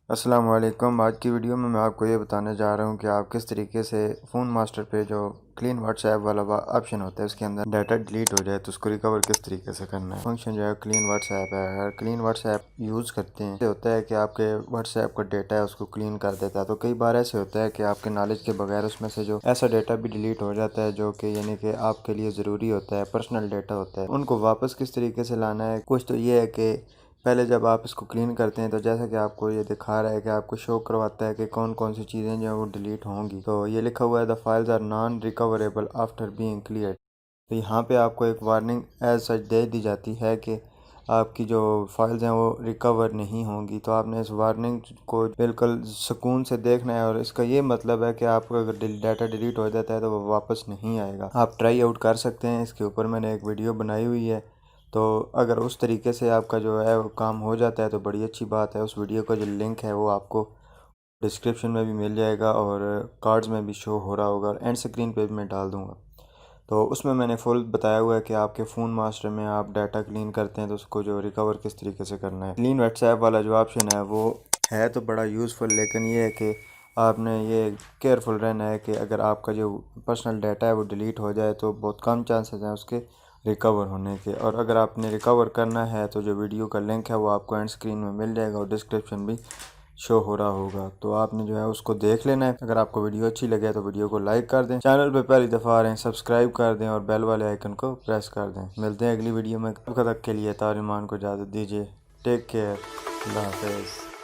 अस्सलाम वालेकुम। आज की वीडियो में मैं आपको ये बताने जा रहा हूँ कि आप किस तरीके से फ़ोन मास्टर पे जो क्लीन व्हाट्सएप वाला ऑप्शन होता है उसके अंदर डाटा डिलीट हो जाए तो उसको रिकवर किस तरीके से करना है। फंक्शन जो है क्लीन व्हाट्सएप है। अगर क्लीन व्हाट्सएप यूज़ करते हैं तो होता है कि आपके व्हाट्सएप का डेटा है उसको क्लीन कर देता है। तो कई बार ऐसे होता है कि आपके नॉलेज के बगैर उसमें से जो ऐसा डेटा भी डिलीट हो जाता है जो कि यानी कि आपके लिए ज़रूरी होता है, पर्सनल डेटा होता है, उनको वापस किस तरीके से लाना है। कुछ तो ये है कि पहले जब आप इसको क्लीन करते हैं तो जैसा कि आपको ये दिखा रहा है कि आपको शो करवाता है कि कौन कौन सी चीज़ें जो है वो डिलीट होंगी। तो ये लिखा हुआ है the files are non recoverable after being clear. तो यहाँ पे आपको एक वार्निंग एज सच दे दी जाती है कि आपकी जो फाइल्स हैं वो रिकवर नहीं होंगी। तो आपने इस वार्निंग को बिल्कुल सुकून से देखना है और इसका ये मतलब है कि आपका अगर डाटा डिलीट हो जाता है तो वो वापस नहीं आएगा। आप ट्राई आउट कर सकते हैं, इसके ऊपर मैंने एक वीडियो बनाई हुई है। तो अगर उस तरीके से आपका जो है वो काम हो जाता है तो बड़ी अच्छी बात है। उस वीडियो का जो लिंक है वो आपको डिस्क्रिप्शन में भी मिल जाएगा और कार्ड्स में भी शो हो रहा होगा और एंड स्क्रीन पे भी मैं डाल दूँगा। तो उसमें मैंने फुल बताया हुआ है कि आपके फ़ोन मास्टर में आप डाटा क्लीन करते हैं तो उसको जो रिकवर किस तरीके से करना है। क्लीन व्हाट्सएप वाला जो ऑप्शन है वो है तो बड़ा यूज़फुल, लेकिन ये है कि आपने ये केयरफुल रहना है कि अगर आपका जो पर्सनल डाटा है वो डिलीट हो जाए तो बहुत कम चांसेस हैं उसके रिकवर होने के। और अगर आपने रिकवर करना है तो जो वीडियो का लिंक है वो आपको एंड स्क्रीन में मिल जाएगा और डिस्क्रिप्शन भी शो हो रहा होगा। तो आपने जो है उसको देख लेना है। अगर आपको वीडियो अच्छी लगे तो वीडियो को लाइक कर दें, चैनल पे पहली दफ़ा आ रहे हैं सब्सक्राइब कर दें और बेल वाले आइकन को प्रेस कर दें। मिलते हैं अगली वीडियो में, तब तक के लिए तारिमान को इजाज़त दीजिए। टेक केयर, अल्लाह हाफ़िज़।